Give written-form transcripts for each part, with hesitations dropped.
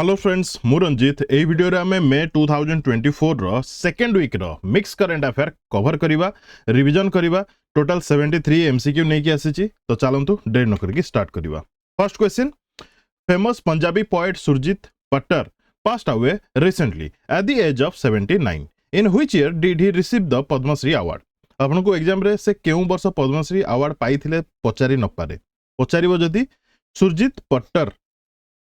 Hello friends मु रंजित ए video रे हमें मे 2024 रो सेकंड वीक रो मिक्स करंट अफेयर कवर करिवा रिवीजन करिवा टोटल 73 एमसीक्यू नै कि आसी तो चलंतु डेर न करके स्टार्ट करिवा। First question, famous Punjabi poet Surjit Patar passed away recently at the age of 79. In which year did he receive the Padmashri award? आपन को एग्जाम रे से केउ वर्ष पद्मश्री अवार्ड पाइथिले पचारि न पारे, पचारिबो जदी सुरजीत पट्टर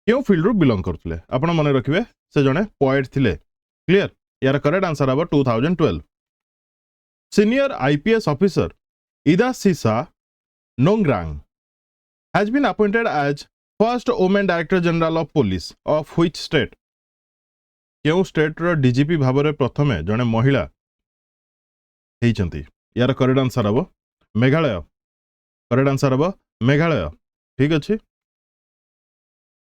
क्यों फील्ड रु बिलोंग करथले आपण मने रखिबे से जने पोएट थिले। क्लियर, यार करेक्ट आंसर हबो 2012। सीनियर आईपीएस ऑफिसर इदा सीसा नोंग्रांग has been appointed as first woman director general of police of which state? केउ स्टेट रो डीजीपी भाबरे प्रथमे जने महिला हेइचंती। यार करेक्ट आंसर हबो मेघालय। करेक्ट आंसर हबो मेघालय। ठीक अछि।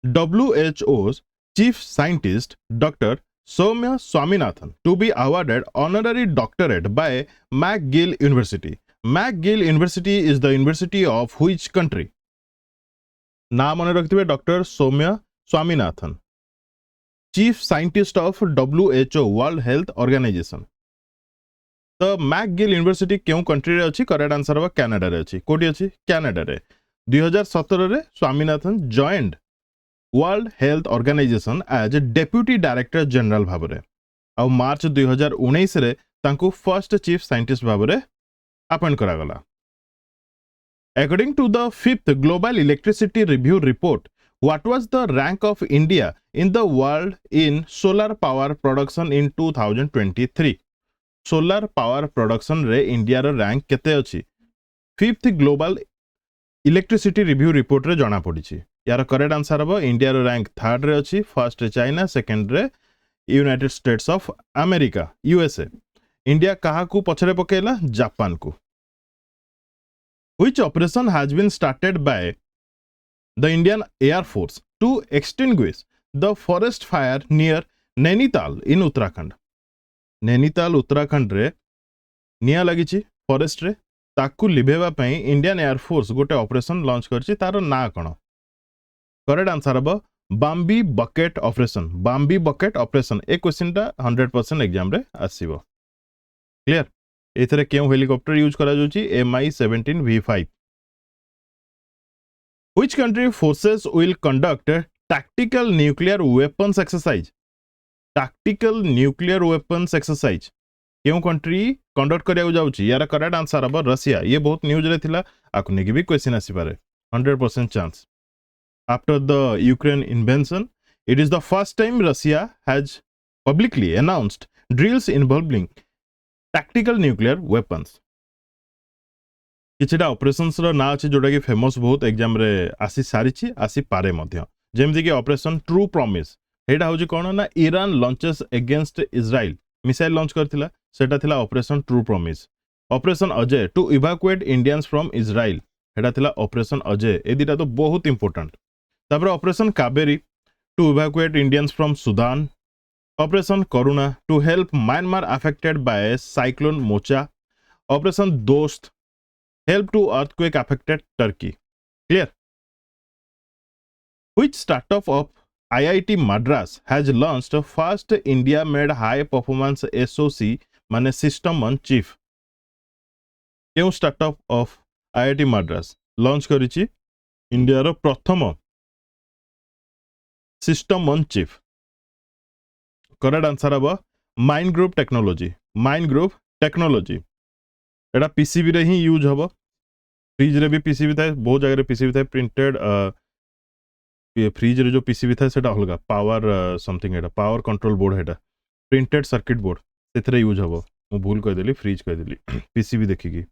WHO's chief scientist Dr. Soumya Swaminathan to be awarded honorary doctorate by McGill University. McGill University is the university of which country? नाम मन रखिबे doctor Soumya Swaminathan, chief scientist of WHO world health organisation. तो McGill university केउ country रे अछि? Correct answer हबो Canada रे अछि। कोठी अछि? कनाडा रे। 2017 रे Swaminathan joined world health organisation as deputy director general भाबरे आ मार्च 2019 रे तांको फर्स्ट चीफ साइंटिस्ट भाबरे अपॉइंट करा गला। According to the 5th Global Electricity Review report, what was the rank of India in the world in solar power production in 2023? Solar power production रे India रो rank केते अछि? 5th Global Electricity Review report रे जणा पडिछि। यार correct answer हबो India रो rank third रे अछि, first ray China, second रे United states of America USA. India काहा को पछरे पकेला? जापान को। Which operation has been started by the Indian Air Force to extinguish the forest fire near Nainital in Uttarakhand? Nainital Uttarakhand रे निया लागिछि forest रे, ताकू लिभेबा पई इंडियन एयर फोर्स गोटे ऑपरेशन लॉन्च करछि। तारो ना कोन? करेक्ट आंसर हबो Bambi bucket operation. Bambi bucket operation ए क्वेश्चन टा 100% एग्जाम रे आसीबो। क्लियर, एथरे केउ हेलीकॉप्टर यूज करा जोछि? Mi-17 V5। Which country forces will conduct tactical nuclear weapons exercise? Tactical nuclear weapons exercise केउ कंट्री कंडक्ट करिया जाउछि? यार करेक्ट आंसर हबो रशिया। ये बहुत न्यूज रे थिला, आकु नेकी भी क्वेश्चन आसी पारे। 100% chance. After the Ukraine invasion, it is the first time Russia has publicly announced drills involving tactical nuclear weapons. किछिटा ऑपरेशंस रो ना अछि जोटा कि फेमस बहुत एग्जाम रे आसी सारिछि, आसी पारे मध्य। जेमति कि ऑपरेशन ट्रू प्रॉमिस, हेडा होछि कोन ना Iran launches against Israel missile launch करथिला, सेटा थिला operation true promise. Operation Ajay to evacuate Indians from Israel, हेडा थिला ऑपरेशन अजय। ए दिटा तो बहुत इंपोर्टेंट। तापर operation Kaveri to evacuate Indians from Sudan. Operation Karuna to help Myanmar affected by cyclone Mocha. Operation Dost help to earthquake affected Turkey. Clear? Which startup of IIT Madras has launched first India made high performance SoC माने system on chip? केउ startup of IIT Madras launch करिछि India रो प्रथम system on chip? Correct answer हबो mind group technology. Mind group technology एटा PCB रे ही use हबो। फ्रिज रे भी पीसीबी थाए, बहुत जगह रे पीसीबी थाए। प्रिंटेड फ्रिज रे जो पीसीबी थाए सेटा अलगा, पावर समथिंग एटा पावर कंट्रोल बोर्ड हेटा प्रिंटेड सर्किट बोर्ड सेथरे यूज हबो। मु भूल कह देली, फ्रिज कह देली पीसीबी देखिकी।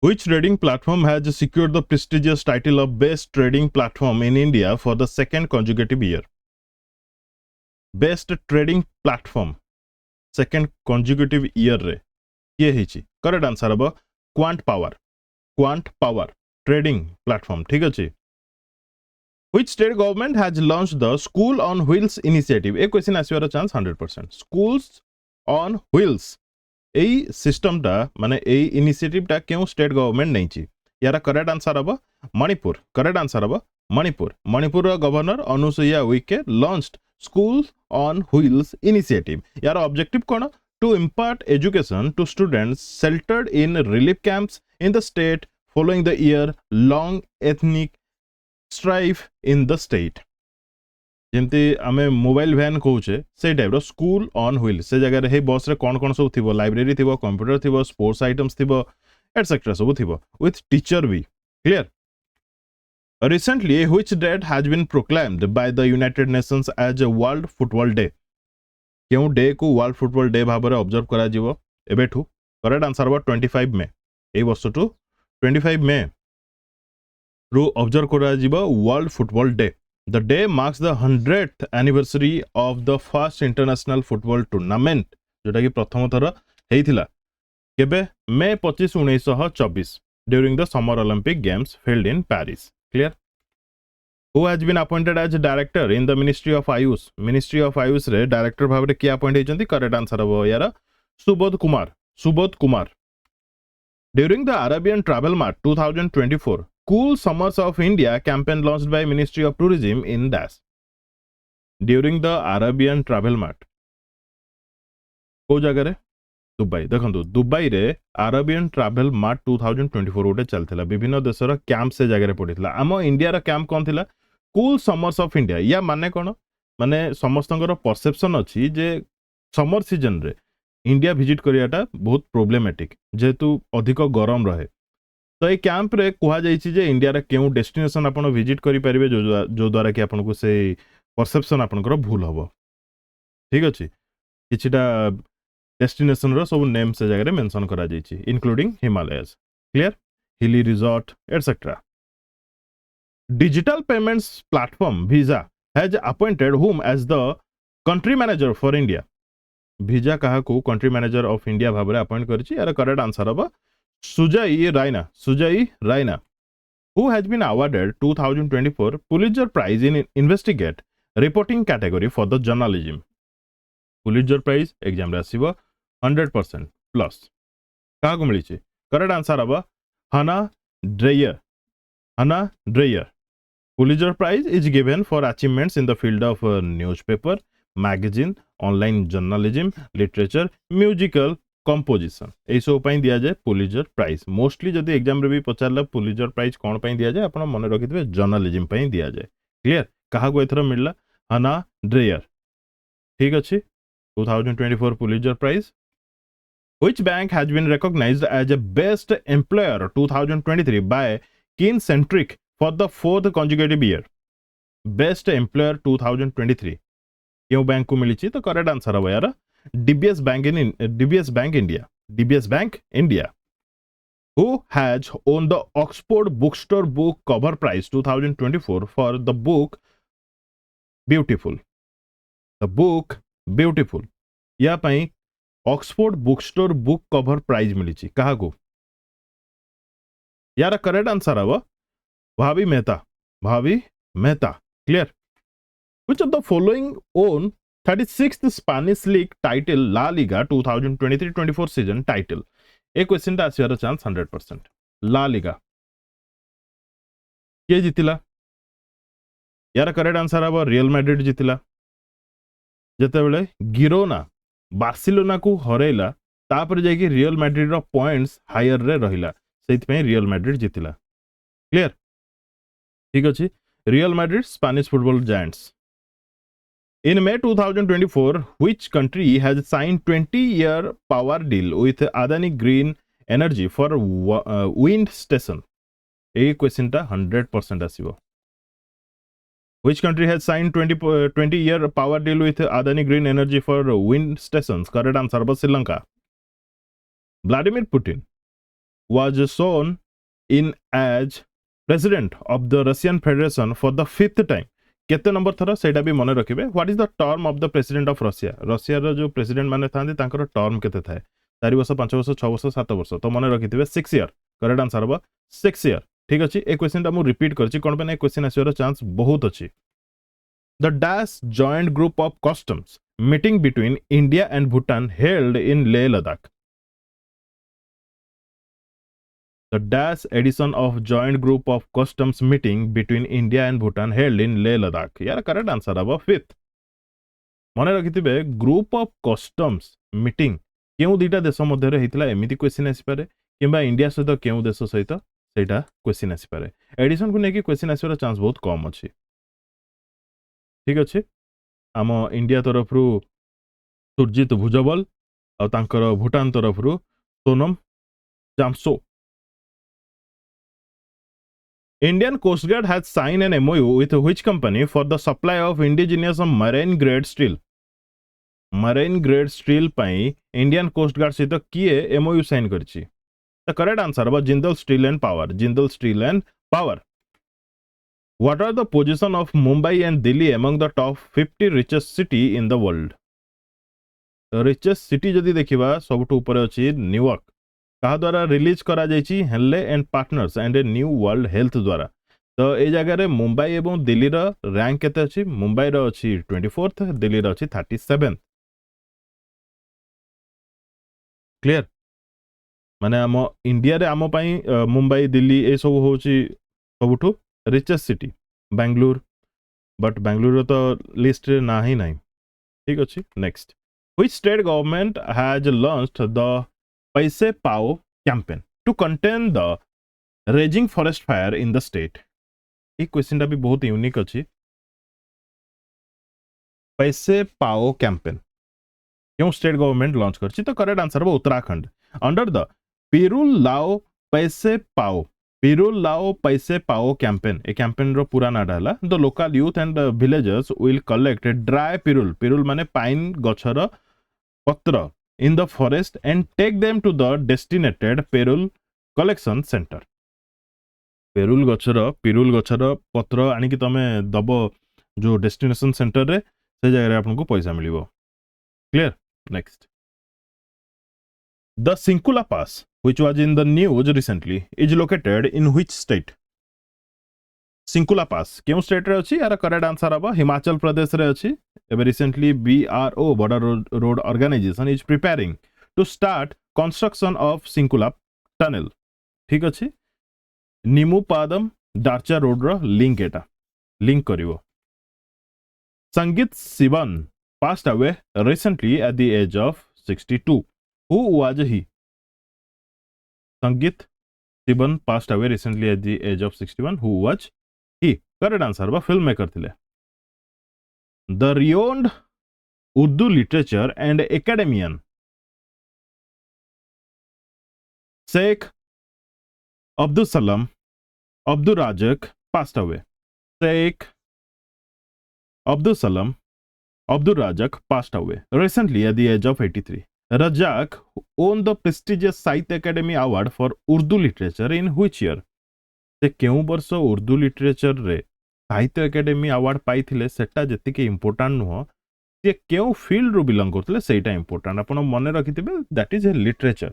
Which trading platform has secured the prestigious title of best trading platform in India for the second consecutive year? Best trading platform second consecutive year रे ये हिची। करेक्ट आंसर हबो quant power. Quant power trading platform. ठीक अछि। Which state government has launched the School on Wheels initiative? ए question आसीबार chance 100%। Schools on Wheels एई system टा माने एई इनिशिएटिव टा केउ स्टेट गवर्नमेंट नैछि? यार करेक्ट आंसर हबो मणिपुर। करेक्ट आंसर हबो Manipur governor Anusuiya Uikey launched school on wheels initiative यार ऑब्जेक्टिव कौन to impart education to students sheltered in relief camps in the state following the year long ethnic strife in the state जेमती आमे mobile van कहूचे से type रो school on wheel से जगह हे बस रे कोन कोन सब थिबो लाइब्रेरी थिबो कंप्यूटर थिबो स्पोर्ट्स आइटम्स थिबो एटसेट्रा सब थिबो विथ टीचर भी clear recently which date has been proclaimed by the United Nations as a World Football Day केउ डे को वर्ल्ड फुटबॉल डे भाबरे ऑब्जर्व करा जिवो एबेठू करेक्ट आंसर बा 25 मे ए वर्ष टू 25 मे रू ऑब्जर्व करा जिवो world football day the day marks the 100th anniversary of the first international football tournament जोटा कि प्रथम थर हेइथिला केबे मे 25 1924 during the summer Olympic games held in Paris clear Who has been appointed as director in the Ministry of Ayush? Ministry of Ayush रे director भाबरे किया appoint हेचंती correct answer हो यार Subodh Kumar During the Arabian Travel Mart 2024 Cool Summers of India campaign launched by Ministry of Tourism in Dash During the Arabian Travel Mart को जगह रे Dubai देखंतु Dubai रे अरेबियन ट्रैवल मार्ट 2024 गोटे चलथिला विभिन्न देशर कैंप से जगह रे पडिथिला आम इंडिया रा कैंप कोन थिला कूल समर्स ऑफ इंडिया या माने कोन माने समस्तंकर परसेप्शन अछि जे समर सीजन रे इंडिया विजिट करियाटा बहुत प्रॉब्लमेटिक जेतु अधिक गरम रहे तो ए कैंप रे कुहा जाइछि जे इंडिया रा केउ डेस्टिनेशन आपण विजिट करि परिबे जो द्वारा कि आपण को से परसेप्शन आपनकर भूल हबो ठीक अछि किछिटा डेस्टिनेशन रो सब नेम से जगह मेंशन करा जाइछि including Himalayas clear hilly resort etcetera digital payments platform Visa has appointed whom as the country manager for India Visa कहा को कंट्री मैनेजर ऑफ इंडिया भाबरे अपॉइंट करछि यार करेक्ट आंसर हबा Sujay Raina who has been awarded 2024 Pulitzer Prize in investigate reporting category for the journalism Pulitzer Prize exam रे आसीबो 100% plus कहा को मिली correct answer हबा हना ड्रेयर Pulitzer Prize is given for achievements in the field of newspaper, magazine, online journalism, literature, musical composition. ए सब पई दिया जाए Pulitzer Prize. Mostly जदि एग्जाम रे भी पचारला Pulitzer Prize कोन पई दिया जाए आपण मन रखितबे जर्नलिज्म पई दिया जाए. क्लियर? कहा को एथरा मिलला हना ड्रेयर. ठीक अछि 2024 Pulitzer Prize. Which bank has been recognized as a best employer 2023 by Kincentric for the fourth consecutive year best employer 2023 क्यों बैंक को मिली तो करेक्ट आंसर है यार DBS Bank India who has won the Oxford Bookstore Book Cover Prize 2024 for the book Beautiful या पई Oxford bookstore book cover prize मिली कहा को यार करेक्ट आंसर है Bhavi Mehta clear which of the following own 36th Spanish league title La Liga 2023-24 season title A question ता आसीबार chance 100% ला लिगा के जितिला यार करेक्ट आंसर है रियल मैड्रिड जितिला जते बेले गिरोना बार्सिलोना को हरैला तापर जाके रियल मैड्रिड रो पॉइंट्स हायर रे रहिला सेति पे रियल मैड्रिड जितिला क्लियर ठीक अछि real Madrid Spanish football giants In May 2024 which country has signed 20-year power deal with Adani Green Energy for wind station A question ता 100% आसीबो Which country has signed 20-year power deal with Adani Green Energy for wind stations? Correct answer was Sri Lanka. Vladimir Putin was sworn in as president of the Russian Federation for the 5th time. केते number थरा सेटा भी मने रखिबे what is the term of the president of Russia रो जो president माने थांदी तांकर टर्म केते थाए 4 वर्ष 5 वर्ष 6 वर्ष 7 वर्ष तो मने रखिथिबे 6 ईयर करेक्ट आंसर बा 6 ईयर ठीक अछि ए क्वेश्चन ता मु रिपीट करछि कोन पे नै क्वेश्चन आसीर चांस बहुत अछि the dash joint group of customs meeting between India and Bhutan held in Leh Ladakh The dash edition of joint group of customs meeting between India and Bhutan held in Leh Ladakh. यार correct answer हम fifth मन रखिथे group of customs meeting केउ दुईटा देश मध्य होता एमती question आसीपे कि India सहित केउ देश सहित सेटा क्वेश्चन आसीपे एडिशन को लेकिन क्वेश्चन आसार चांस बहुत कम अच्छी ठीक अच्छे आम इंडिया तरफ सुरजित भुजबल और भूटान तरफ Sonam जामसो Indian Coast Guard has signed an MOU with which company for the supply of indigenous marine grade steel? Marine grade steel ପାଇଁ Indian Coast Guard सहित किए MOU साइन करछि? The correct answer was Jindal Steel and Power. Jindal Steel and Power. What are the position of Mumbai and Delhi among the top 50 richest city in the world? The richest city जदि देखिबा सबटु ऊपर अछि New York कहा द्वारा release करा जायछि Henley and partners and a new world health द्वारा तो ए जगह मुंबई एवं दिल्ली रो रैंक केते अछि मुंबई रो अछि 24th दिल्ली रो अछि 37th क्लियर माने आम इंडिया रे आम पई मुंबई दिल्ली ए सब होछि सबटु richest city Bengaluru but Bengaluru तो लिस्ट रे ना ही नहीं ठीक अछि next which state government has launched the Paise Pao campaign to contain the raging forest fire in the state? ये क्वेश्चन भी बहुत यूनिक अच्छी पैसे पाओ कैंपेन क्यों स्टेट गवर्नमेंट लॉन्च करछि तो करेक्ट आंसर हो उत्तराखंड अंडर द पिरुल लाओ पैसे पाओ कैंपेन ए कैंपेन रो पूरा नाडा हला the local youth and villagers will collect dry पिरुल माने पाइन गछर पत्र in the forest and take them to the designated perul collection center. पिरुल गछर पत्र आनिकी तमे दब जो डेस्टिनेशन सेंटर रे से जगह आपको पैसा मिलिबो clear next the Shinku La pass which was in the news recently is located in which state? Shinku La pass क्यों स्टेट रे अछि यार करेक्ट आंसर हबो हिमाचल प्रदेश रे अछि एबे recently BRO border road organisation is preparing to start construction of Shinkula tunnel ठीक अछि निमुपादम डार्चा रोड रो लिंक एटा लिंक करिवो Sangeet Shivan passed away recently at the age of 62 who was he? संगीत Shivan passed away recently at the age of 61 who was he? Correct answer बा film maker थिले The renowned Urdu literature and academician Sheikh Abdul Salam Abdul Razak passed away. Sheikh Abdul Salam Abdul Razak passed away recently at the age of 83. Razak won the prestigious Sahitya Academy Award for Urdu literature in which year? से केउ वर्ष Urdu literature रे साहित्य academy award पाइथिले सेटा जतिके important नुह से केउ field रो belong करथिले सेटा इंपोर्टेंट आपण मने रखिथिबे दैट इज लिटरेचर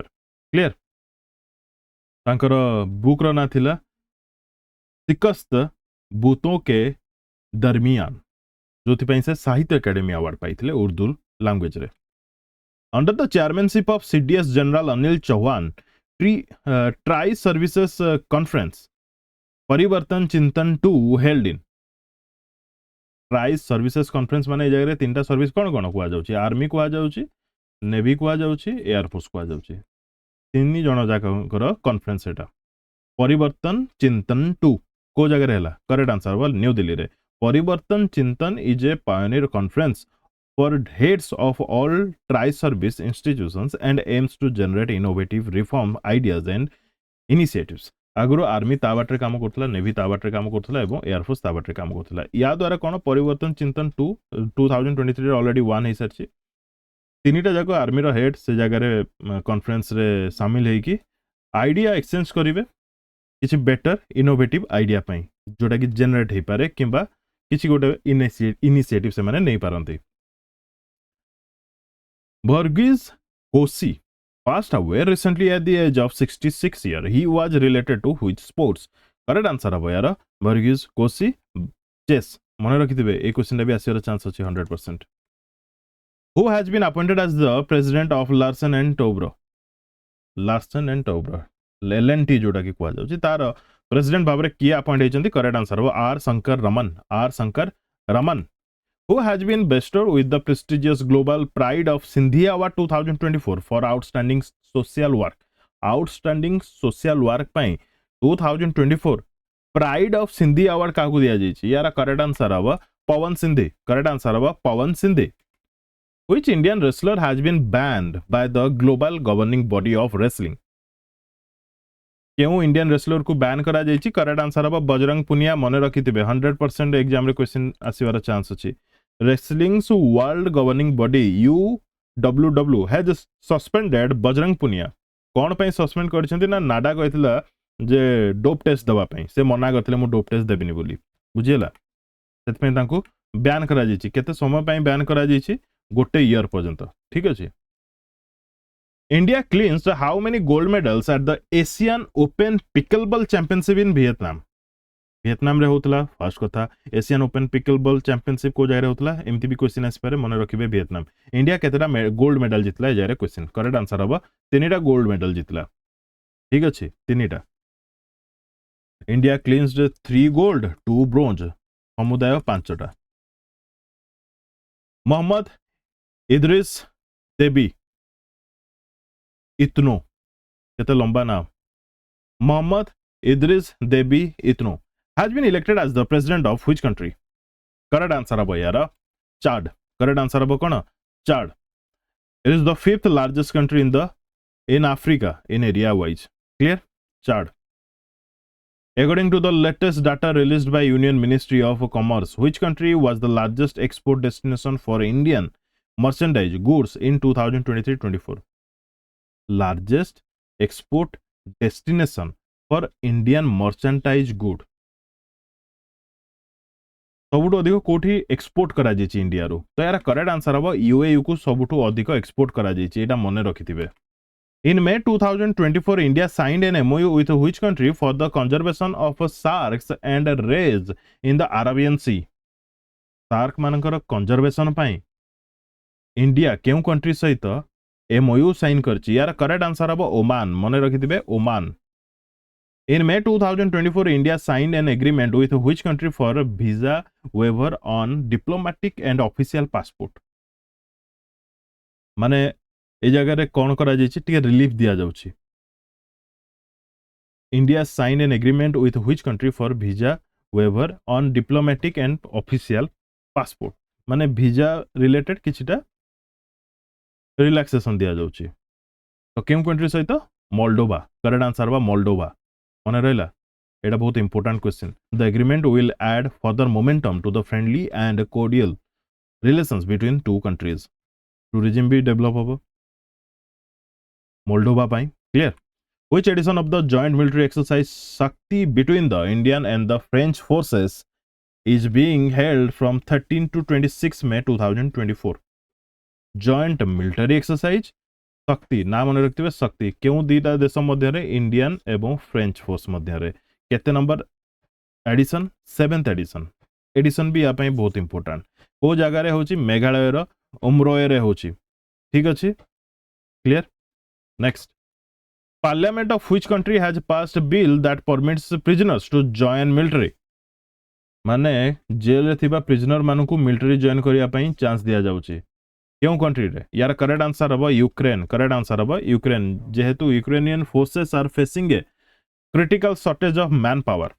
क्लियर तांकर बुक रो ना थिला सिकस्त बूतों के दरमियान जोथि पई से साहित्य एकेडमी अवार्ड पाइथिले उर्दू लैंग्वेज रे under the chairmanship of CDS general Anil Chauhan tri services conference Parivartan Chintan 2 held in tri services conference माने जगह तीनटा सर्विस कौन कौन कुआ जाउची आर्मी कुआ जाउची नेवी कुआ जाउची एयर फोर्स कुआ जाउची तीन जण जाकर कॉन्फ्रेंस एटा परिवर्तन चिंतन 2 को जगह रहला करेक्ट आंसर वाल न्यू दिल्ली रे परिवर्तन चिंतन is a pioneer conference for heads of all tri-service institutions and aims to generate innovative reform ideas and initiatives. आगुरो आर्मी ता बाटरे काम करथला नेवी ता बाटरे काम करथला एवं एयर फोर्स ता बाटरे काम करथला या द्वारा कोन परिवर्तन चिंतन 2 2023 रे ऑलरेडी 1 हे सरछि तीनटा जाको आर्मी रो हेड से जगह रे कॉन्फ्रेंस रे शामिल हेई कि आइडिया एक्सचेंज करिवे किछि बेटर इनोवेटिव आइडिया पई जोटा कि जनरेट हे पारे किबा किछि गोटे इनिशिएटिव से माने नै पारंती Varghese Kosi passed away recently at the age of 66 years. He was related to which sports? Correct answer है यार Varghese Kosi chess मन रखिथिबे ए क्वेश्चन भी आसीर चांस अछि 100%. Who has been appointed as the president of Larsen and Toubro? Larsen and Toubro LNT जोटा कि कुआ जाउची तार प्रेसिडेंट भाव में किए अपॉइंट होइचंती करेक्ट आंसर हो R Shankar Raman who has been bestowed with the prestigious Global Pride of Sindhi Award 2024 for outstanding social work. Outstanding social work ପାଇଁ 2024 Pride of Sindhi Award काहू दिया जाइछि यार करेक्ट आंसर हवा पवन सिंधी करेक्ट आंसर हवा पवन Sindhi. Which Indian wrestler has been banned by the global governing body of wrestling? क्यों Indian wrestler को ban करा जाइछि करेक्ट आंसर हवा बजरंग पुनिया मन रखिथिबे 100% एग्जाम रे क्वेश्चन आसीबार चांस अछि. Wrestling's world governing body UWW has suspended Bajrang Punia कौन ପାଇଁ सस्पेंड करछंती ना नाडा कहथिला जे डोप टेस्ट दवा ପାଇଁ से मना करथिले मु डोप टेस्ट देबिनी बोली बुझियला सेत ପାଇଁ तांको बैन करा जाइछि केते समय ପାଇଁ बैन करा जाइछि गोटे ईयर पर्यंत ठीक अछि. India clinched how many gold medals at the Asian open pickleball championship in Vietnam रे होतला फर्स्ट कथा एशियन ओपन पिकलबॉल चैंपियनशिप को जाय रे होतला एमती भी क्वेश्चन आसी पारे मन रखिबे वियतनाम. इंडिया केतेटा गोल्ड मेडल जितला जाय रे क्वेश्चन करेक्ट आंसर हबो तीनटा गोल्ड मेडल जितला ठीक अछि तीनटा. इंडिया क्लिंच्ड 3 गोल्ड 2 ब्रोंज समुदाय 5टा. मोहम्मद इद्रिस देबी इतनो केते लंबा नाम मोहम्मद इद्रिस देबी इतनो has been elected as the president of which country? Correct answer abo yara Chad. Correct answer abo kona Chad. It is the 5th largest country in Africa in area wise. Clear? Chad. According to the latest data released by Union Ministry of Commerce, which country was the largest export destination for Indian merchandise goods in 2023-24? Largest export destination for Indian merchandise good. सबुठु अधिक कोठी export करा जाइछि India रो तो यार correct answer हबो UAE को सबुठु अधिक export करा जाइछि एटा मने रखिथिबे. In May 2024 India signed an MOU with which country for the conservation of sharks and rays in the Arabian Sea? Shark मानकर कंजर्वेशन पई इंडिया केउ कंट्री सहित MOU साइन करछि यार करेक्ट आंसर हबो ओमान मने रखिथिबे Oman. In May 2024, India signed an agreement with which country for a visa waiver on diplomatic and official passport? माने ए जगह रे कोन करा जाइछि टिके रिलीफ दिया जाउछि. India signed an agreement with which country for visa waiver on diplomatic and official passport? माने visa related किछिटा relaxation दिया जाउछि तो केम कंट्री सहित मोल्डोवा करेक्ट आंसर बा मोल्डोवा मने रहला एटा बहुत important question. The agreement will add further momentum to the friendly and cordial relations between two countries. Tourism भी डेवलप होबो मोल्डोवा पाई. Clear. Which edition of the joint military exercise Shakti between the Indian and the French forces is being held from 13 to 26 May 2024? Joint military exercise शक्ति ना मन रखिबे शक्ति केउ दीटा देश मध्य रे इंडियन एवं फ्रेंच फोर्स मध्य रे केते नंबर एडिशन 7th एडिशन भी या पई बहुत इंपोर्टेंट को जगह रे होची मेघालय रो उमरोय रे होची ठीक अछि. Clear. Next. Parliament of which country has passed bill that permits prisoners to join military? माने जेल रे थिबा प्रिजनर मानकू मिलिटरी जॉइन करिया पई चांस दिया जाउची क्यों कंट्री रे यार करेक्ट आंसर हबो यूक्रेन. करेक्ट आंसर हबो यूक्रेन जेहेतु Ukrainian forces are facing a critical shortage of manpower.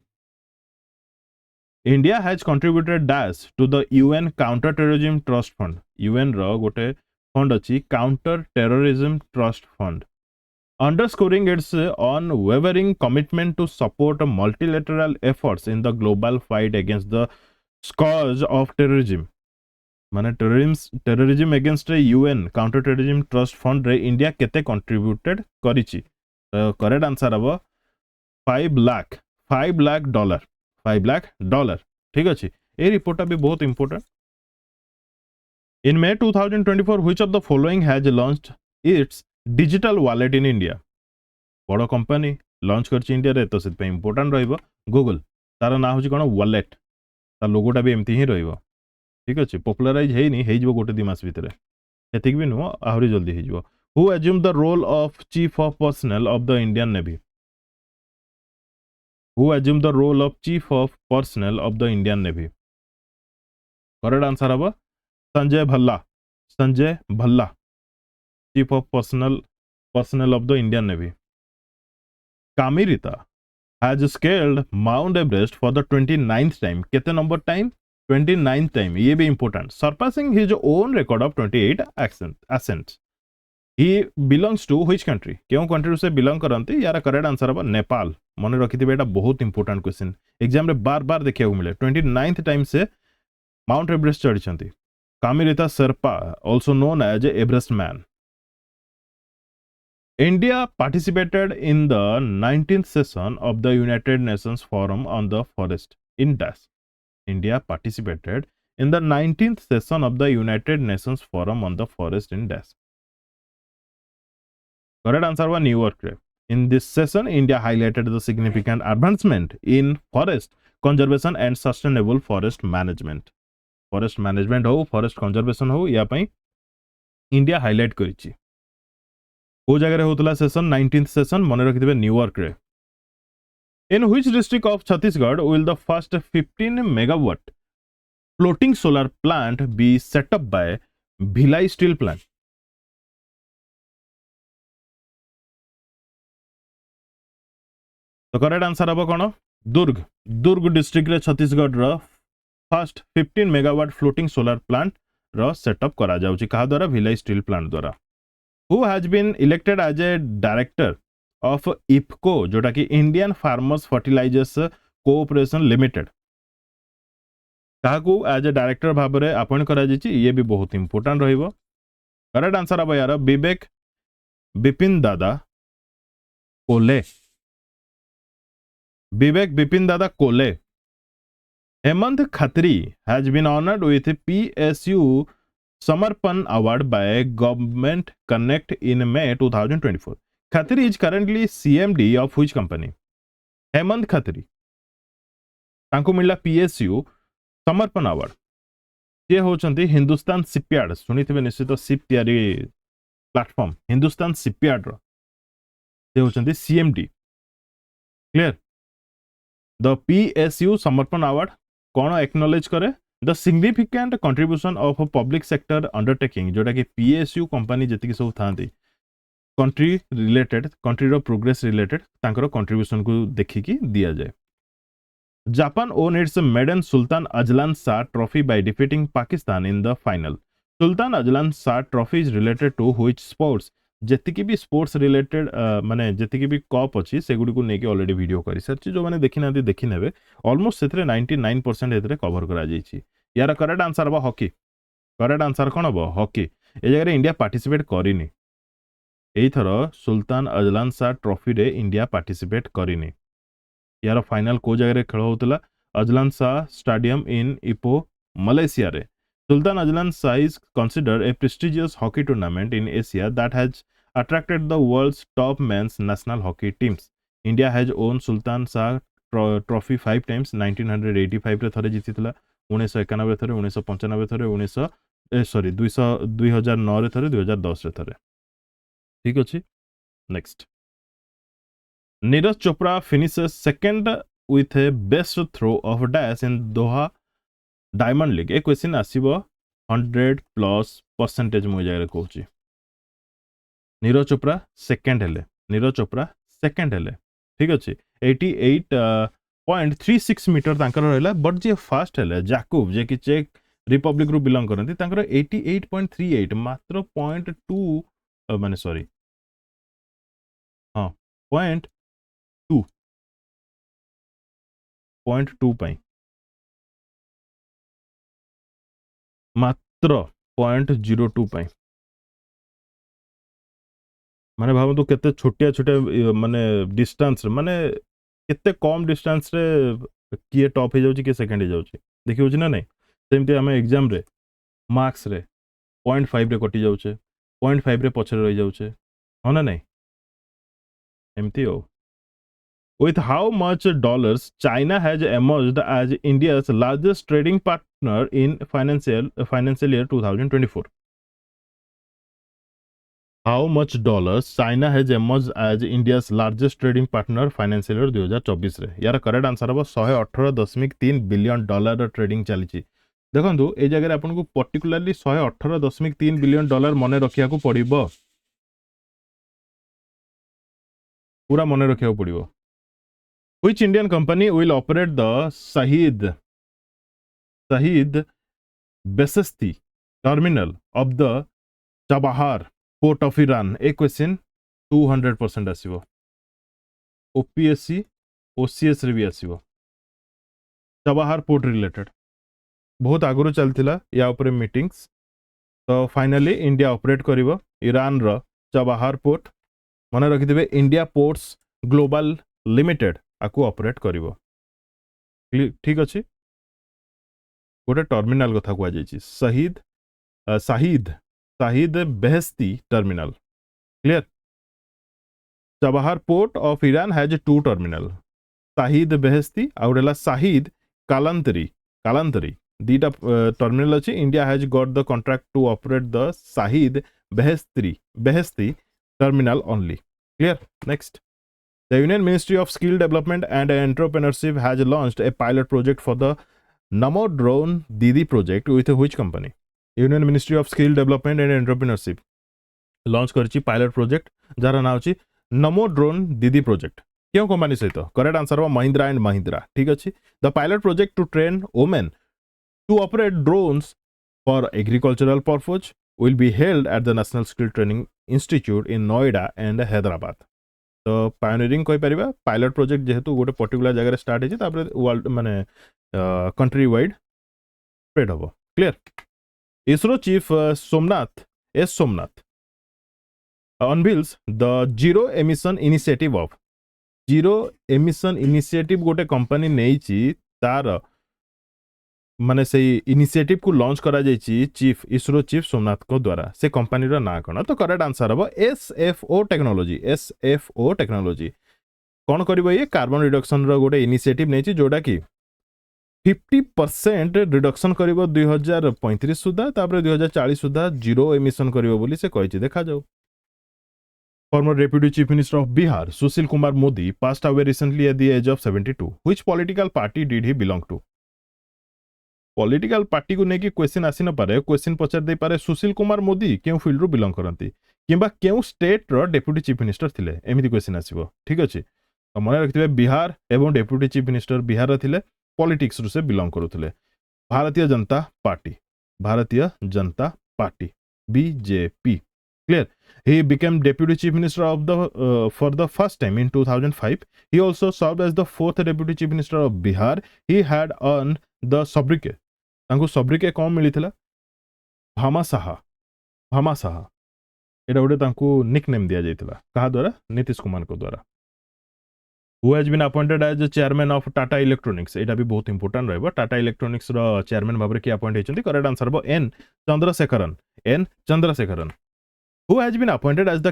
India has contributed dash to the UN counter terrorism trust fund. UN रो गोटे फंड अछि counter terrorism trust fund underscoring its unwavering commitment to support multilateral efforts in the global fight against the scourge of terrorism. माने terrorism against UN counter terrorism trust fund रे India केते contributed करिछि तो correct answer हबो $5 लाख ठीक अछि. ए report भी बहुत important. In May 2024 which of the following has launched its digital wallet in India? बड़ कंपनी लॉन्च करछि इंडिया रे तो से पे इंपोर्टेंट रहइबो गूगल. तार ना होछि कोन वॉलेट ता लोगोटा भी एमती ही रहइबो ठीक अछि. पॉपुलराइज हेइ नि हेइ जबो गोटे 2 मास भितरे एतिक भी नो आहुरी जल्दी हेइ जबो. Who assumed the role of Chief of Personnel of the Indian Navy? Who assumed the role of Chief of Personnel of the Indian Navy? Correct answer haba Sanjay Bhalla. Sanjay Bhalla, Chief of Personnel of the Indian Navy. Kamirita has scaled Mount Everest for the 29th time. कितने number time? 29th time. ये भी important. Surpassing his own record of 28 ascents. He belongs to which country? क्यों country से belong करती? यार correct answer है नेपाल. मन रखिथिबे एटा बहुत इंपोर्टेंट क्वेश्चन. एग्जाम रे बार बार देखिया मिले. 29th टाइम से माउंट एवरेस्ट चढ़िछंती. Kami Rita Sherpa, also known as Everest man. India participated in the 19th session of the United Nations Forum on the Forest in Dash. India participated in the 19th session of the United Nations Forum on the Forest in Dash. Correct answer was New York. In this session, India highlighted the significant advancement in forest conservation and sustainable forest management. Forest management हो, forest conservation हो, या पई India highlight करिछि. को जगह रे होतला session 19th session मन रखिथिबे New York रे. In which district of Chhattisgarh will the first 15 megawatt floating solar plant be set up by Bhilai Steel Plant? तो करेक्ट आंसर हम कौन? दुर्ग. दुर्ग डिस्ट्रिक्ट रे छत्तीसगढ़ रो first 15 megawatt floating solar plant रो setup करा जाउची कहा द्वारा? भिलाई स्टील प्लांट द्वारा. Who has been elected as a director of IFFCO, जोटा कि Indian farmers fertilisers cooperation limited? काहाकू एज ए डायरेक्टर भाव में अपॉइंट करा जायछि? ये भी बहुत इंपोर्टेंट रहिबो. करेक्ट आंसर अब यार विवेक बिपिन दादा कोले. विवेक बिपिन दादा कोले. Hemant Khatri has been honored with PSU Samarpan Award by Government Connect in May 2024. Khatri is currently CMD of which company? Hemant Khatri तांको मिला PSU समर्पण अवार्ड. ये होचंती हिंदुस्तान शिपयार्ड. सुनिथिबे निश्चित शिप तयारी प्लेटफॉर्म हिंदुस्तान शिपयार्ड रो ये होचंती CMD. Clear? The PSU Samarpan award कौन एक्नॉलेज करे? The significant contribution of public sector undertaking, जोटा कि PSU कंपनी जति सब थांती कंट्री रिलेटेड, कंट्री रो प्रोग्रेस रिलेटेड तांकर कंट्रीब्यूशन को देखिकी दिया जाए. Japan won its maiden Sultan Azlan Shah trophy by defeating Pakistan in the final. Sultan Azlan Shah trophy is related to which sports? जेतिकी भी स्पोर्ट्स रिलेटेड माने जेतिकी भी कप अछि सेगुडी को नेकी ऑलरेडी वीडियो करि सरछि. जो माने देखि नांती देखि नेबे. ऑलमोस्ट सेथरे 99% एतरे कवर करा जाइछि. यार करेक्ट आंसर बा हॉकी. करेक्ट आंसर कोन बा? हॉकी. ए जगह इंडिया पार्टिसिपेट करिनी. एई थरो सुल्तान अजलान शाह ट्रॉफी रे इंडिया पार्टिसिपेट करिनी. यार फाइनल को जगह रे खेल होतला? Azlan Shah stadium in Ipoh Malaysia रे. Sultan Ajlan Shah is considered a prestigious hockey tournament in Asia that has attracted the world's top men's national hockey teams. India has won Sultan Shah trophy 5 times. 1985 रे थरे जीतितला, 1991 रे थरे, 1995 रे थरे, 2009 रे थरे, 2010 रे थरे. ठीक अछि. Next. Neeraj Chopra finishes second with a best throw of dash in Doha diamond league. ए क्वेश्चन आसीबो 100+% मु जगह कहूची. नीरज चोपड़ा सेकंड हेले. नीरज चोपड़ा सेकंड हेले. ठीक अछि. 88.36 मीटर तांकर रहला. बट जे फर्स्ट हेले जाकुब जे कि चेक रिपब्लिक रु बिलोंग करंती तांकर 88.38 मात्र 0.2 माने सॉरी हां 0.2 पाई मात्र 0.02 पाई. माने भाव तो केते छोटिया छोटे माने डिस्टेंस माने केते कम डिस्टेंस रे किए टॉप हे जाउची के सेकंड हे जाउची देखि होची ना नहीं. सेमते हमें एग्जाम रे मार्क्स रे 0.5 रे कटि जाउचे, 0.5 रे पछरे रहि जाउचे. हो ना नहीं एमती हो. With how much dollars China has emerged as India's largest trading partner in financial year 2024? How much dollars China has emerge as India's largest trading partner financial year 2024 रे यार करेक्ट आंसर हम 118.3 बिलियन डॉलर ट्रेडिंग चली देखो ये जगह आपको पर्टिकुलाली 118.3 billion dollar मन रखा पड़ो पूरा मन रखा पड़ो Which Indian company will operate the Shahid Beheshti terminal of the Chabahar port of Iran? A question 200% आसीबो OPSC OCS रे भी आसीबो चबाहार पोर्ट रिलेटेड बहुत आगुरी चलथिला या ऊपर मीटिंग्स तो फाइनली इंडिया ऑपरेट करिवो ईरान रो चबाहार पोर्ट मन रखिथिबे इंडिया पोर्ट्स ग्लोबल लिमिटेड आकु ऑपरेट करिवो ठीक अछि गोटे टर्मिनाल कथा कुआ जायछि Shahid Beheshti terminal clear Chabahar port of Iran has two terminal Shahid Beheshti आउरेला शाहिद कालांतरी दीटा टर्मिनल अच्छी India has got the contract to operate the Shahid Beheshti terminal only clear next the union ministry of skill development and entrepreneurship has launched A pilot project for the NaMo drone दीदी project with which company union ministry of skill development and entrepreneurship launch करछि pilot project jar ना अछि नमो drone दीदी project क्यों company सहित correct answer हो Mahindra and Mahindra ठीक अच्छे the pilot project to train women to operate drones for agricultural purpose will be held at the national skill training institute in Noida and Hyderabad तो pioneering कहि परिबा पायलट प्रोजेक्ट जेहेतु गोटे particular जगह start होछि तापर वर्ल्ड माने कंट्री वाइड स्प्रेड हबो clear ISRO chief Somnath unveils the zero emission initiative of zero emission initiative गोटे कंपनी नहीं तार माने से इनिशिएटिव को लॉन्च करा जायछि चीफ इसरो चीफ सोमनाथ को द्वारा से कंपनी रो ना कोन तो करेक्ट आंसर हबो एसएफओ टेक्नोलॉजी कौन करिवो ये कार्बन रिडक्शन रो गोटे इनिशिएटिव नहीं जोड़ा कि 50% रिडक्शन करिवो 2035 सुधा तापर 2040 सुधा जीरो एमिशन करिवो बोली से कहिछि देखा जाऊ Former Deputy Chief Minister of Bihar, Sushil Kumar Modi, passed away recently at the age of 72. Which political party did he belong to? Political party को नेकी क्वेश्चन आसी न पारे क्वेश्चन पचार दे पारे सुशील कुमार मोदी केउ फील्ड रो बिलोंग करंती किबा केउ स्टेट रो डेप्यूटी चीफ मिनिस्टर थिले एमिति क्वेश्चन आसीबो ठीक अछि तो मन रखिबे बिहार एवं डेप्यूटी चीफ मिनिस्टर बिहार रो थिले पॉलिटिक्स रो से belong करूथिले Bharatiya Janata party BJP clear he became deputy chief minister of the for the first time in 2005 he also served as the fourth deputy chief minister of Bihar he had earned the sobriquet तांको sobriquet कौन मिलिथिला भामा साहा एटा गोटे तांको nickname दिया जायतिला कहा द्वारा नीतीश कुमार को द्वारा who has been appointed as the chairman of Tata Electronics एटा भी बहुत इंपोर्टेंट रहबो टाटा इलेक्ट्रॉनिक्स रो चेयरमैन भाबरे की अपॉइंट हेचंती करेक्ट आंसर हो N Chandrasekaran who has been appointed as the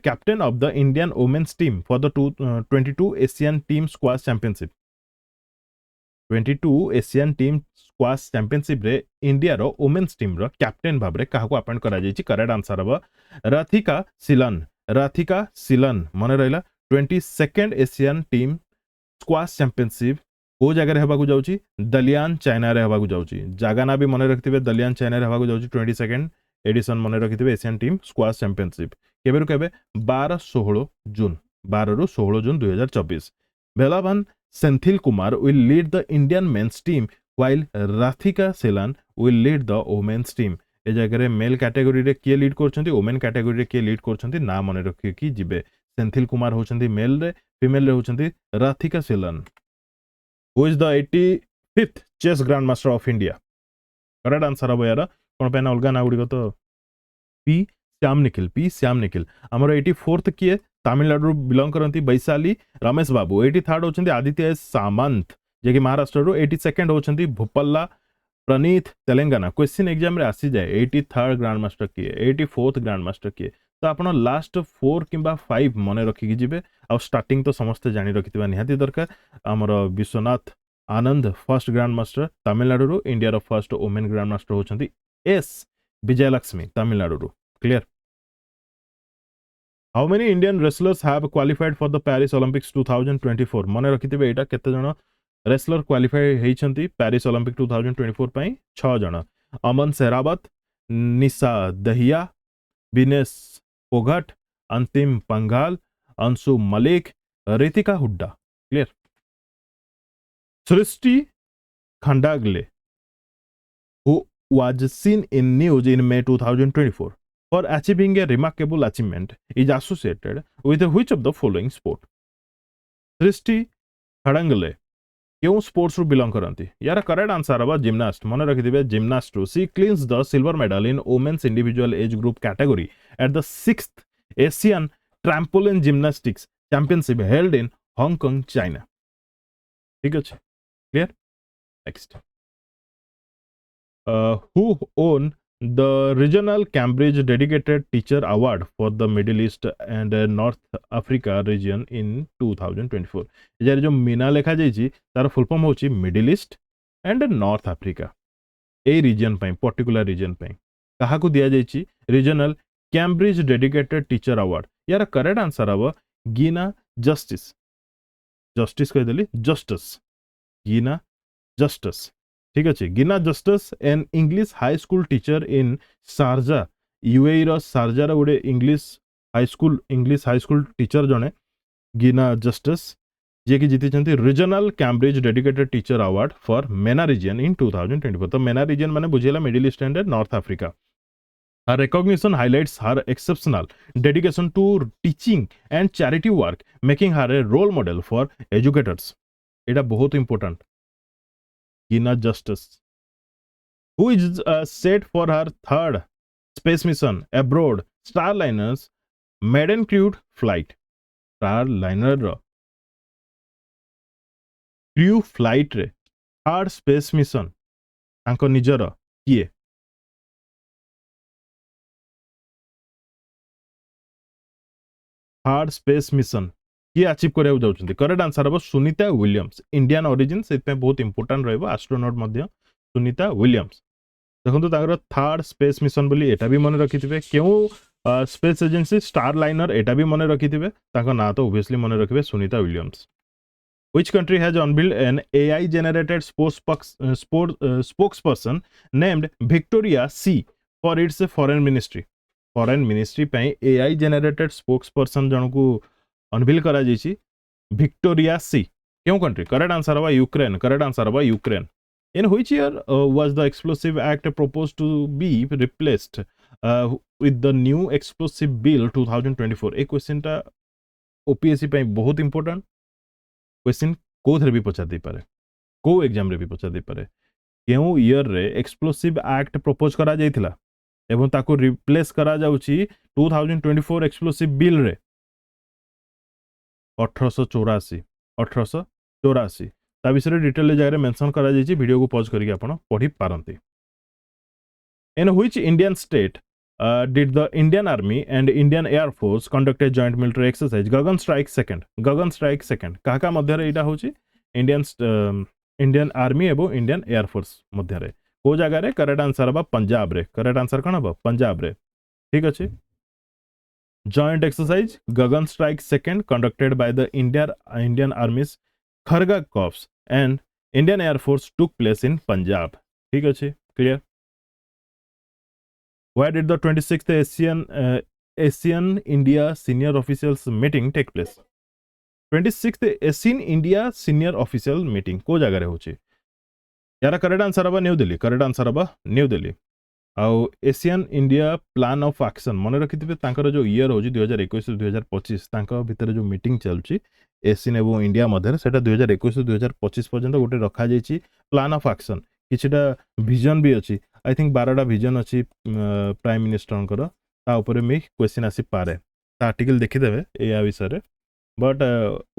captain of the Indian women's team for the 22 Asian Team Squash Championship. 22 Asian Team Squash Championship रे India रो women's team रो captain भाबरे काहाको appoint करा जायछि correct answer हबो राधिका सिलन मने रहला 22nd Asian team squash championship को जगह हेबा को जाउछि दलियान China रे हेबा को जाउछि जागा ना भी मने रखथिबे दलियान चाइना रे हेबा को जाउछि 22nd एडिशन मन रखिथे एशियन टीम स्क्वाश चैंपियनशिप केबेरु केबे 12-16 June 2024 Velavan Senthil Kumar will lead the Indian men's team while Radhika Seelan will lead the women's team ए जगह मेल कैटेगरी रे के लीड करछंती वुमेन कैटेगरी रे के लीड करछंती ना मन रखि कि जिबे सेंथिल कुमार होछंती मेल रे फीमेल रे होछंती Radhika Seelan who is the 85th chess grand master of India correct answer हबो यार कोन पेन अलगा ना गुडी तो पी श्याम निखिल हमर 84th किए तमिलनाडु बिलोंग करंती वैशाली रमेश बाबू 83rd होचंती आदित्य सामंत जे कि महाराष्ट्र रो 82nd होचंती भोपल्ला प्रणीत तेलंगाना क्वेश्चन एग्जाम रे आसी जाए 83rd ग्रैंड मास्टर किए 84th ग्रैंड मास्टर किए तो आपण लास्ट 4 किंबा 5 मने रखि कि जिवे आ स्टार्टिंग तो समस्त जानि रखितबा निहाती दरकार हमर Viswanath Anand first grand master Tamil Nadu रो इंडिया रो फर्स्ट वुमेन ग्रैंड मास्टर होचंती एस विजयलक्ष्मी तमिलनाडु रो clear how many Indian wrestlers have qualified for the Paris Olympics 2024 मन रखिथिबे एटा केते जण रेसलर क्वालिफाई हेइछंती पेरिस ओलंपिक 2024 पई 6 जण अमन सेहरावत निशा Dahiya Vinesh Phogat Antim Panghal Anshu Malik Ritika Hooda clear Srishti Khandagale who was seen in news in May 2024 for achieving a remarkable achievement is associated with which of the following sport? सृष्टि खड़ंगले क्यों sports रु बिलोंग करती यार करेक्ट आंसर हवा जिम्नास्ट मन रखिथिबे जिम्नास्ट रु सी clinches the silver medal in women's individual age group category at the 6th Asian trampoline gymnastics championship held in Hong Kong China ठीक अछि clear next who won the regional Cambridge Dedicated Teacher Award for the Middle East and North Africa region in 2024 यार जो मीना लिखा जाइए तार full form होची middle east and north Africa ए region पई पर्टिकुलर रीजन पई कहा को दिया जाइए regional Cambridge dedicated teacher award यार करेक्ट आंसर हबो गीना जस्टिस जस्टिस कह देली जस्टिस गीना जस्टिस ठीक अच्छे गिना justice an English high school teacher in Sharjah UAE रो शारजा रो गोटे इंग्लिश हाई स्कूल टीचर जने गिना जस्टिस जे कि जीति regional Cambridge dedicated teacher award for मेना रीजन इन 2024 तो मेना रीजन माने बुझेला middle east and north Africa Her recognition highlights her exceptional dedication to teaching and charity work, making her a role model for educators. এটা बहुत important. Gina Justice, who is set for her third space mission abroad, Starliner's maiden crewed flight. Starliner crew flight रे third space mission तांको निजर किए third space mission किए achieve करिया जाउछन्ती correct answer हबो Sunita Williams Indian origin सेतपे बहुत important रहबो astronaut मध्य Sunita Williams देखंतु ताकर थर्ड स्पेस मिशन बोली एटा भी मन रखिथिबे केउ स्पेस एजेंसी स्टारलाइनर एटा भी मन रखिथिबे ताको ना तो ऑब्वियसली मन रखिबे Sunita Williams Which country has unveiled an AI generated spokesperson named Victoria C for its foreign ministry? Foreign ministry पे AI generated spokesperson जनकु अनवील करा जाइछि Victoria C. क्यों country? Correct answer हवा Ukraine. Correct answer हवा Ukraine. In which year was the explosive act proposed to be replaced with the new explosive bill 2024? एक question टा OPSC पे बहुत important question को भी पचार दे पारे को एग्जाम रे भी पचार दे पारे केउ ईयर रे एक्सप्लोसिव एक्ट प्रपोज करा जाइथिला एवं ताको रिप्लेस करा जाउची 2024 एक्सप्लोसिव बिल रे 1884 ता विषय डिटेल जगह मेंशन करा जाइची वीडियो को पॉज करके आपण पढ़ी पारंती in which Indian state did the Indian Army and Indian Air Force conduct a joint military exercise Gagan Strike second काका मध्य रे इटा होची इंडियन आर्मी एवं इंडियन एयर फोर्स मध्य रे को जगह रे करेक्ट आंसर बा पंजाब रे करेक्ट आंसर कौन बा पंजाब रे ठीक अछि joint exercise Gagan Strike second conducted by the Indian Army's Kharga Corps and Indian Air Force took place in Punjab ठीक अछि clear Where did the 26th Asian India Senior Officials Meeting take place? 26th Asian India Senior Official Meeting को जगह रे होची यार correct answer हबा new Delhi correct answer हबा new Delhi आउ Asian India plan of action मन रखिथिबे तांकर जो ईयर होची 2021 2025 तांकर भितर जो मीटिंग चलची एशियन एवं इंडिया मध्य सेटा 2021 2025 पर्यंत गोटे रखा जायची प्लान ऑफ एक्शन किछटा विजन भी अछि आई थिंक 12टा विजन अच्छी प्राइम मिनिस्टर ऊपर में क्वेश्चन आसी पारे आर्टिकल देखीदे या विषय बट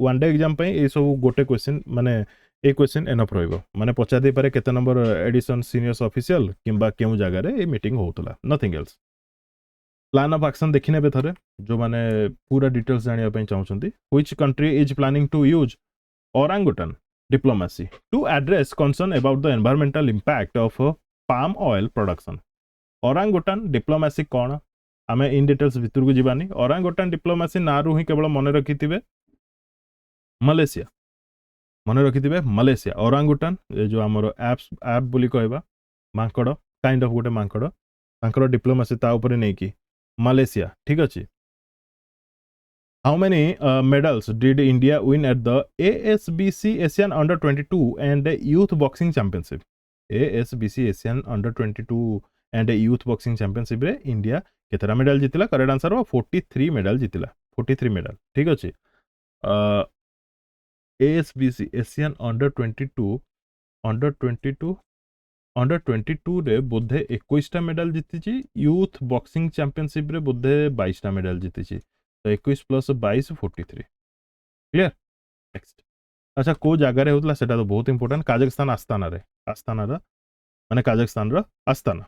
वन डे एग्जाम ये सब गोटे क्वेश्चन माने ए क्वेश्चन एनफ रहिबो माने पचार दे पारे केते नंबर एडिशन सीनियर्स ऑफिशियल किंबा केउ जगह रे ए मीटिंग होतला nothing else plan of action देखि नेबे थरे जो माने पूरा डिटेल्स जानिया पई चाहउछंती which country is planning to use orangutan diplomacy to address concern about the environmental impact of palm oil production orangutan diplomacy कौन आमे इन डिटेल्स भितर को जीवानी ओरांगुटान डिप्लोमेसी ना रु ही केवल मन रखिथिबे मलेशिया मन रखिथिबे मलेशिया ओरांगुटान जो हमर ऐप बोली कहबा मांकड़ काइंड ऑफ गोटे मांकड़ तांकर डिप्लोमेसी ता ऊपर नै कि मलेशिया ठीक अछि How many medals did India win at the ASBC Asian Under 22 and Youth Boxing Championship? ASBC Asian Under 22 and Youth Boxing Championship रे इंडिया केतरा मेडल जितिला करेक्ट आंसर 43 मेडल जितिला 43 मेडल ठीक अछि ASBC Asian Under 22 अंडर 22 रे बोधे 21 टा medal जितिछि youth boxing championship रे बोधे 22 टा मेडल जितिछि तो 21 प्लस 22 43 क्लियर नेक्स्ट अच्छा को जगह रे होतला सेटा तो बहुत इंपोर्टेंट काजाकिस्तान आस्ताना माने काजाकिस्तान रो आस्ताना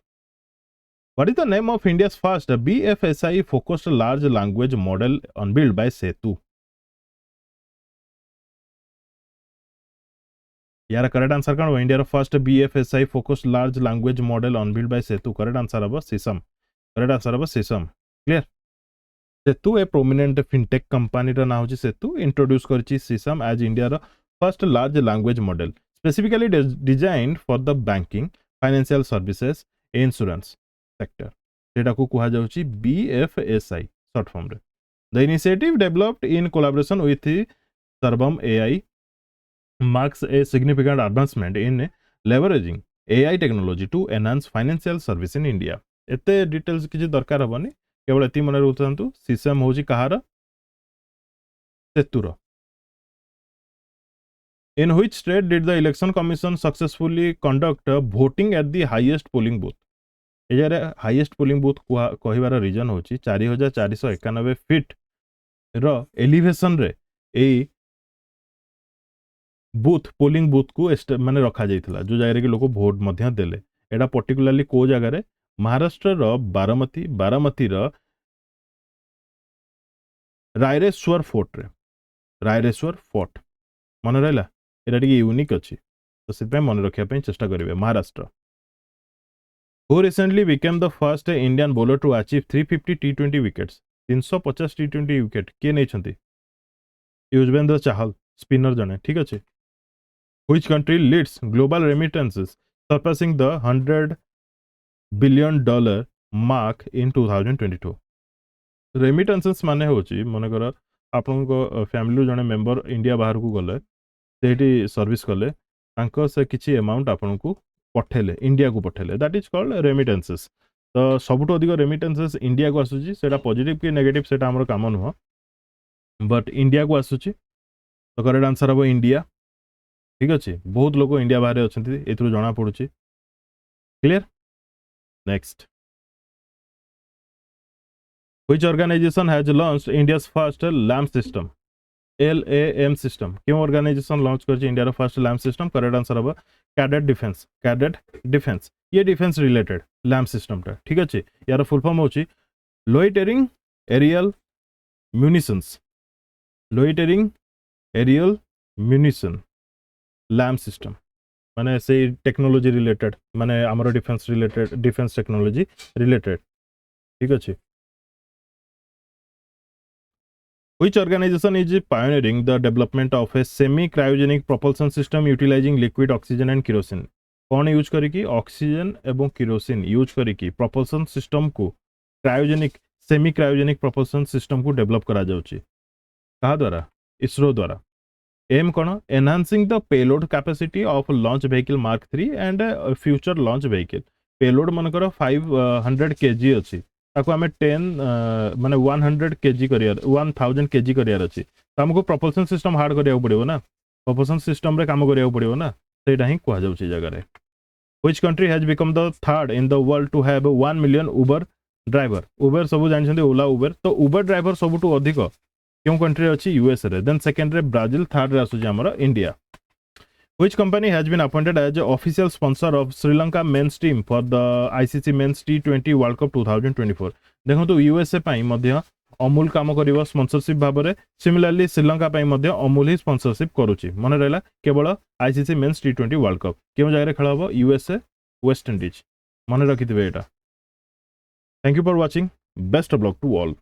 What is the name of India's first BFSI focused large language model unveiled by Setu? यार करेक्ट आंसर कौन हो India first BFSI focused large language model unveiled by Setu correct answer हम सिसम करेक्ट आंसर हम Sesam clear Setu a prominent fintech company रा ना होची Setu introduce करची Sesam as India रा first large language model specifically designed for the banking financial services insurance sector सेटा को कहा जाउची BFSI शॉर्ट फॉर्म रे the initiative developed in collaboration with सर्वम AI marks a significant advancement in leveraging AI technology to enhance financial service in India. एते details किछि दरकार हबनी केवल एति मन रहउतंतु सिस्टम होची कहार सेतुर In which state did the election commission successfully conduct voting at the highest polling booth? एजारे highest polling booth कहिबार region होची 4491 फीट रो एलिवेशन रे ए बूथ पोलिंग बूथ को माने रखा जाइथिला जो जगह के लोक वोट मध्य देले एटा पर्टिकुलरली को जगह रे महाराष्ट्र रो बारामती रो रायरेश्वर फोर्ट मन रहला एटा टिके यूनिक अछि तो सिपे मन रखिया पे चेष्टा करिवे Maharashtra Who recently became the first Indian bowler to achieve 350 T20 wickets 350 T20 wicket के नै छथि युजवेंद्र चाहल स्पिनर जने ठीक अछि Which country leads global remittances, surpassing the $100 billion mark in 2022? Remittances माने होची मनकर आपनको फैमिली जने मेंबर इंडिया बाहर को गले सेठी सर्विस कले तांको से किछि अमाउंट आपनको पठेले इंडिया को पठेले दैट इज कॉल्ड रेमिटेंसेस तो सबुठ अधिक रेमिटेंसेस इंडिया को आसुची सेटा पॉजिटिव कि नेगेटिव सेटा हमर काम न हो बट इंडिया को आसुची तो करेक्ट आंसर हो इंडिया ठीक अच्छे बहुत लोग इंडिया बाहर अच्छा एथुरु जना पड़ुची clear next Which organization has launched India's first LAM system? LAM system. क्यों organization launch करची इंडिया रा first LAM system? Correct answer अब कैडेट डिफेंस ये डिफेंस रिलेटेड LAM system टा ठीक अच्छे यार फुल फॉर्म होची लोइटेरिंग एरियल म्यूनिशन LAM system माने से टेक्नोलॉजी रिलेटेड माने हमर डिफेंस टेक्नोलॉजी रिलेटेड ठीक अच्छे Which organization is pioneering the development of a semi-cryogenic propulsion system utilizing liquid oxygen and kerosene? कौन यूज करिकी ऑक्सीजन एवं केरोसिन यूज करिकी propulsion system को cryogenic semi cryogenic propulsion system को डेवलप करा जाउची कहा द्वारा इसरो द्वारा एम कौन enhancing the payload capacity of launch vehicle Mark 3 and future launch vehicle payload मनकर 500 kg अछि ताको हमें 10 माने 100 kg करियर 1000 kg करियर अछि त हमको प्रोपल्शन सिस्टम हार्ड करिया पड़िबो ना प्रोपल्शन सिस्टम रे काम करिया पड़िबो ना सेटा ही कोहा जाउची जगह रे which country has become the third in the world to have 1 million Uber सब जानि छथि ओला उबर तो उबर ड्राइवर सबटू अधिक क्यों कंट्री अछि यूएस रे देन सेकंड रे ब्राजील थर्ड रे आसुची हमर India Which company has been appointed as official sponsor of Sri Lanka men's team for the ICC Men's T20 World Cup 2024? देखो तो यूएसए पाई मध्य अमूल काम करिवो स्पॉन्सरशिप भाबरे सिमिलरली श्रीलंका पाई मध्य अमूल ही स्पॉन्सरशिप करूची मन रहला केवल ICC men's T20 world cup केउ जगह रे खेल हबो यूएसए वेस्ट इंडीज मन रखिथिबे एटा thank you for watching Best of luck to all.